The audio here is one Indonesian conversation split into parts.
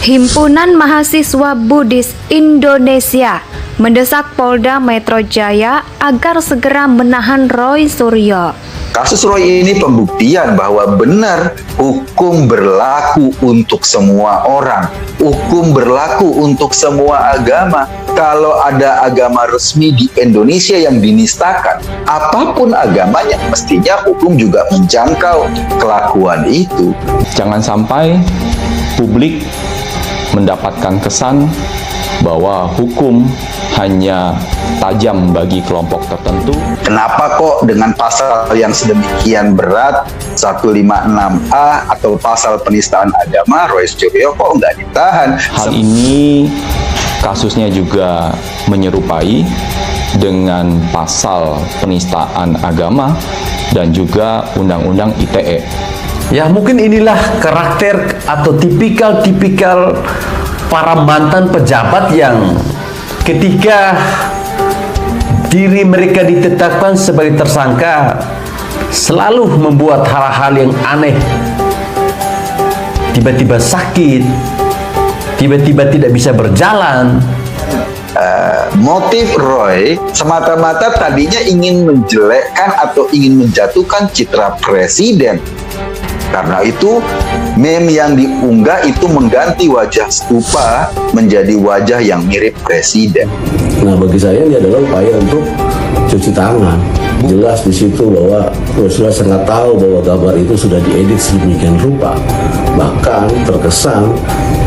Himpunan Mahasiswa Buddhis Indonesia mendesak Polda Metro Jaya agar segera menahan Roy Suryo. Kasus Roy ini pembuktian bahwa benar hukum berlaku untuk semua orang. Hukum berlaku untuk semua agama. Kalau ada agama resmi di Indonesia yang dinistakan, apapun agamanya, mestinya hukum juga menjangkau kelakuan itu. Jangan sampai publik mendapatkan kesan bahwa hukum hanya tajam bagi kelompok tertentu. Kenapa kok dengan pasal yang sedemikian berat 156A atau pasal penistaan agama Roy Suryo kok nggak ditahan? Hal ini kasusnya juga menyerupai dengan pasal penistaan agama dan juga Undang-Undang ITE. Ya, mungkin inilah karakter atau tipikal para mantan pejabat yang ketika diri mereka ditetapkan sebagai tersangka selalu membuat hal-hal yang aneh. Tiba-tiba sakit, tiba-tiba tidak bisa berjalan. Motif Roy semata-mata tadinya ingin menjelekkan atau ingin menjatuhkan citra presiden. Karena itu, meme yang diunggah itu mengganti wajah stupa menjadi wajah yang mirip presiden. Nah, bagi saya ini adalah upaya untuk cuci tangan. Jelas di situ bahwa Rasulullah sangat tahu bahwa gambar itu sudah diedit sedemikian rupa. Bahkan terkesan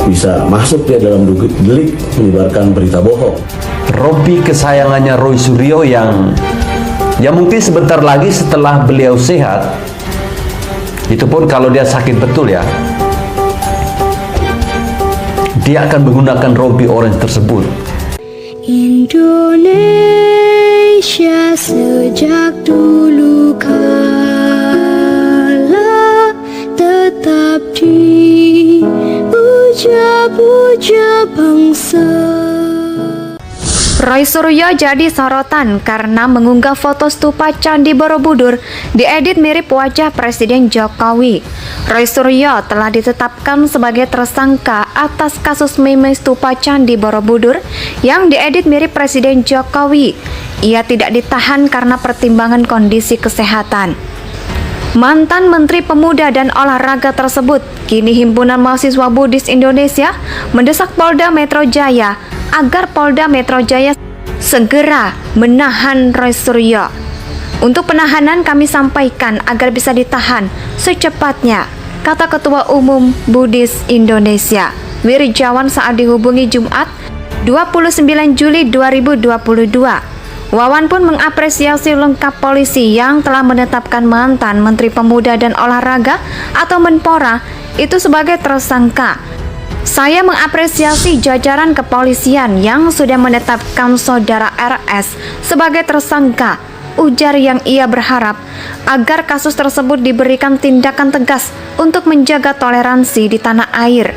bisa masuk dia dalam delik menyebarkan berita bohong. Rompi kesayangannya Roy Suryo yang mungkin sebentar lagi setelah beliau sehat, itu pun kalau dia sakit betul ya, dia akan menggunakan rompi orange tersebut. Indonesia sejak dulu kala tetap dipuja-puja bangsa. Roy Suryo jadi sorotan karena mengunggah foto stupa Candi Borobudur diedit mirip wajah Presiden Jokowi. Roy Suryo telah ditetapkan sebagai tersangka atas kasus meme stupa Candi Borobudur yang diedit mirip Presiden Jokowi. Ia tidak ditahan karena pertimbangan kondisi kesehatan. Mantan Menteri Pemuda dan Olahraga tersebut, kini Himpunan Mahasiswa Buddhis Indonesia mendesak Polda Metro Jaya agar Polda Metro Jaya segera menahan Roy Suryo. Untuk penahanan kami sampaikan agar bisa ditahan secepatnya, kata Ketua Umum Buddhis Indonesia, Wirjawan saat dihubungi Jumat 29 Juli 2022. Wawan pun mengapresiasi lengkap polisi yang telah menetapkan mantan Menteri Pemuda dan Olahraga atau Menpora itu sebagai tersangka. Saya mengapresiasi jajaran kepolisian yang sudah menetapkan saudara RS sebagai tersangka, ujar yang ia berharap agar kasus tersebut diberikan tindakan tegas untuk menjaga toleransi di tanah air.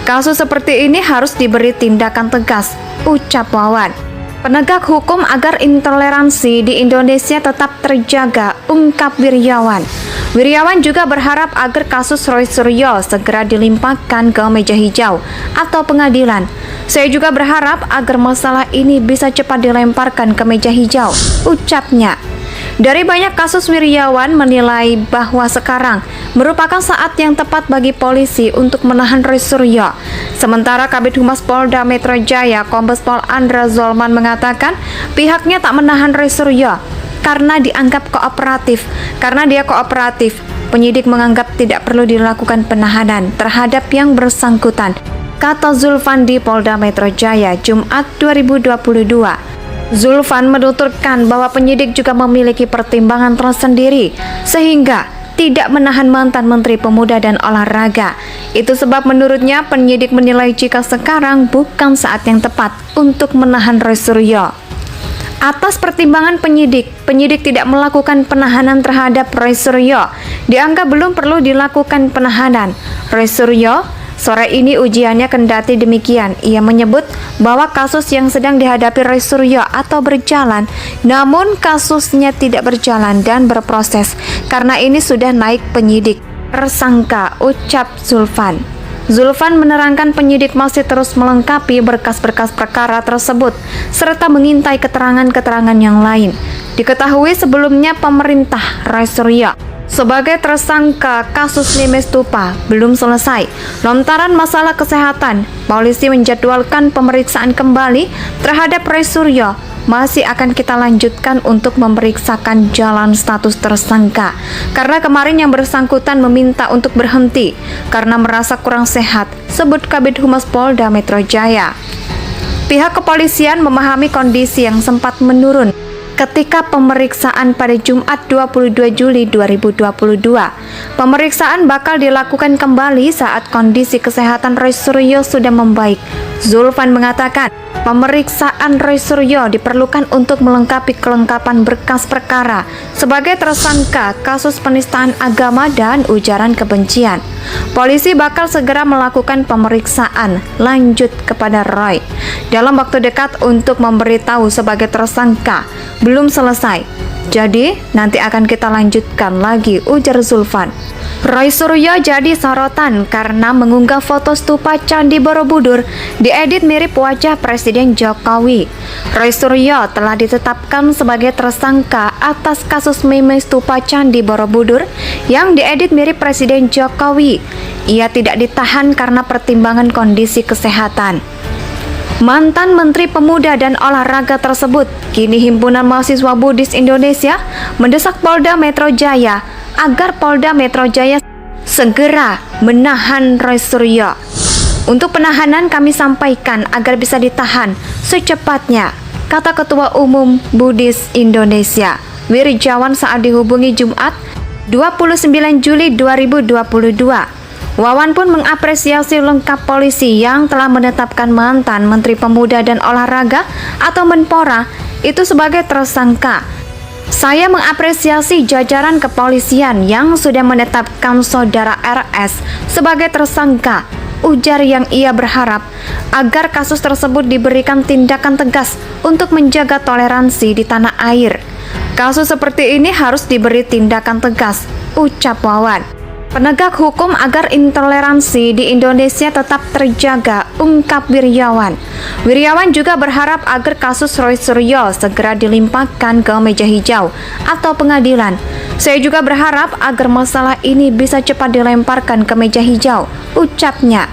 Kasus seperti ini harus diberi tindakan tegas, ucap Wawan. Penegak hukum agar intoleransi di Indonesia tetap terjaga, ungkap Wirjawan. Wirjawan juga berharap agar kasus Roy Suryo segera dilimpahkan ke meja hijau atau pengadilan. Saya juga berharap agar masalah ini bisa cepat dilemparkan ke meja hijau, ucapnya. Dari banyak kasus, Wirjawan menilai bahwa sekarang merupakan saat yang tepat bagi polisi untuk menahan Roy Suryo. Sementara Kabid Humas Polda Metro Jaya, Kombes Pol Andra Zolman mengatakan pihaknya tak menahan Roy Suryo karena dianggap kooperatif. Karena dia kooperatif, penyidik menganggap tidak perlu dilakukan penahanan terhadap yang bersangkutan, kata Zulfan di Polda Metro Jaya, Jumat 2022. Zulfan menuturkan bahwa penyidik juga memiliki pertimbangan tersendiri sehingga tidak menahan mantan Menteri Pemuda dan Olahraga. Itu sebab menurutnya penyidik menilai jika sekarang bukan saat yang tepat untuk menahan Roy Suryo. Atas pertimbangan penyidik tidak melakukan penahanan terhadap Roy Suryo. Dianggap belum perlu dilakukan penahanan. Roy Suryo sore ini ujiannya kendati demikian. Ia menyebut bahwa kasus yang sedang dihadapi Roy Suryo atau berjalan, namun kasusnya tidak berjalan dan berproses karena ini sudah naik penyidik tersangka, ucap Zulfan. Zulfan menerangkan penyidik masih terus melengkapi berkas-berkas perkara tersebut serta mengintai keterangan-keterangan yang lain. Diketahui sebelumnya pemerintah Roy Suryo sebagai tersangka kasus Limes Tupa belum selesai. Lantaran masalah kesehatan, polisi menjadwalkan pemeriksaan kembali terhadap Roy Suryo. Masih akan kita lanjutkan untuk memeriksakan jalan status tersangka karena kemarin yang bersangkutan meminta untuk berhenti karena merasa kurang sehat, sebut Kabid Humas Polda Metro Jaya. Pihak kepolisian memahami kondisi yang sempat menurun ketika pemeriksaan pada Jumat 22 Juli 2022. Pemeriksaan bakal dilakukan kembali saat kondisi kesehatan Roy Suryo sudah membaik. Zulfan mengatakan, pemeriksaan Roy Suryo diperlukan untuk melengkapi kelengkapan berkas perkara sebagai tersangka kasus penistaan agama dan ujaran kebencian. Polisi bakal segera melakukan pemeriksaan lanjut kepada Roy dalam waktu dekat untuk memberitahu sebagai tersangka belum selesai. Jadi, nanti akan kita lanjutkan lagi, ujar Zulfan. Roy Suryo jadi sorotan karena mengunggah foto stupa Candi Borobudur diedit mirip wajah Presiden Jokowi. Roy Suryo telah ditetapkan sebagai tersangka atas kasus meme stupa Candi Borobudur yang diedit mirip Presiden Jokowi. Ia tidak ditahan karena pertimbangan kondisi kesehatan. Mantan Menteri Pemuda dan Olahraga tersebut, kini Himpunan Mahasiswa Buddhis Indonesia mendesak Polda Metro Jaya agar Polda Metro Jaya segera menahan Roy Suryo. Untuk penahanan kami sampaikan agar bisa ditahan secepatnya, kata Ketua Umum Buddhis Indonesia, Wirjawan saat dihubungi Jumat 29 Juli 2022. Wawan pun mengapresiasi lengkap polisi yang telah menetapkan mantan Menteri Pemuda dan Olahraga atau Menpora itu sebagai tersangka. Saya mengapresiasi jajaran kepolisian yang sudah menetapkan saudara RS sebagai tersangka, ujar yang ia berharap agar kasus tersebut diberikan tindakan tegas untuk menjaga toleransi di tanah air. Kasus seperti ini harus diberi tindakan tegas, ucap Wawan. Penegak hukum agar intoleransi di Indonesia tetap terjaga, ungkap Wirjawan. Wirjawan juga berharap agar kasus Roy Suryo segera dilimpahkan ke meja hijau atau pengadilan. Saya juga berharap agar masalah ini bisa cepat dilemparkan ke meja hijau, ucapnya.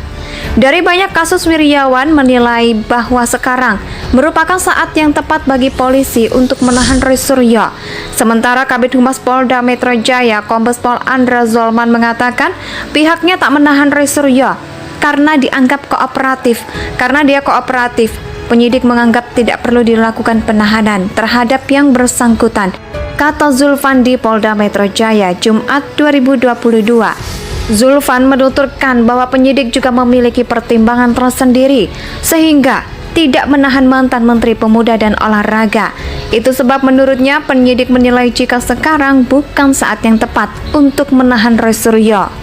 Dari banyak kasus, Wirjawan menilai bahwa sekarang merupakan saat yang tepat bagi polisi untuk menahan Roy Suryo. Sementara Kabid Humas Polda Metro Jaya, Kombes Pol Andra Zolman mengatakan pihaknya tak menahan Roy Suryo karena dianggap kooperatif. Karena dia kooperatif, penyidik menganggap tidak perlu dilakukan penahanan terhadap yang bersangkutan, kata Zulfan di Polda Metro Jaya, Jumat 2022. Zulfan menuturkan bahwa penyidik juga memiliki pertimbangan tersendiri sehingga tidak menahan mantan Menteri Pemuda dan Olahraga. Itu sebab menurutnya penyidik menilai jika sekarang bukan saat yang tepat untuk menahan Roy Suryo.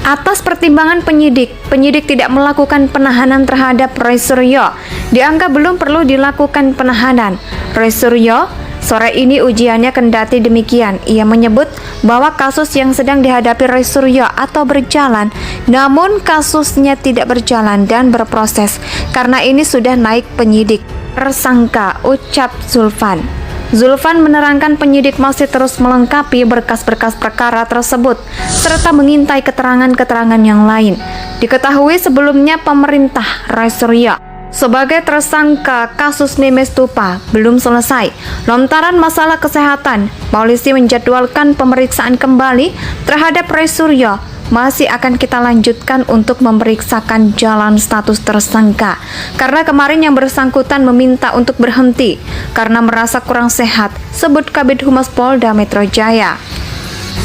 Atas pertimbangan penyidik tidak melakukan penahanan terhadap Roy Suryo. Dianggap belum perlu dilakukan penahanan. Roy Suryo sore ini ujiannya kendati demikian. Ia menyebut bahwa kasus yang sedang dihadapi Roy Suryo atau berjalan, namun kasusnya tidak berjalan dan berproses karena ini sudah naik penyidik tersangka, ucap Zulfan. Zulfan menerangkan penyidik masih terus melengkapi berkas-berkas perkara tersebut serta mengintai keterangan-keterangan yang lain. Diketahui sebelumnya pemerintah Roy Suryo sebagai tersangka kasus Limes Tupa belum selesai. Lantaran masalah kesehatan, polisi menjadwalkan pemeriksaan kembali terhadap Roy Suryo. Masih akan kita lanjutkan untuk memeriksakan jalan status tersangka karena kemarin yang bersangkutan meminta untuk berhenti karena merasa kurang sehat, sebut Kabid Humas Polda Metro Jaya.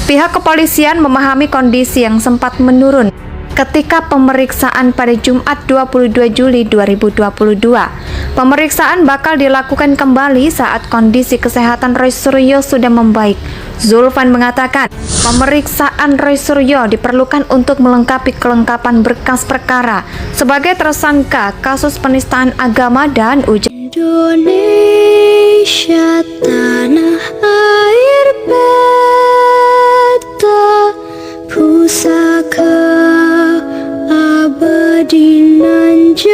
Pihak kepolisian memahami kondisi yang sempat menurun ketika pemeriksaan pada Jumat 22 Juli 2022. Pemeriksaan bakal dilakukan kembali saat kondisi kesehatan Roy Suryo sudah membaik. Zulfan mengatakan, pemeriksaan Roy Suryo diperlukan untuk melengkapi kelengkapan berkas perkara sebagai tersangka kasus penistaan agama dan ujaran. Indonesia tanah air beta pusaka menjadi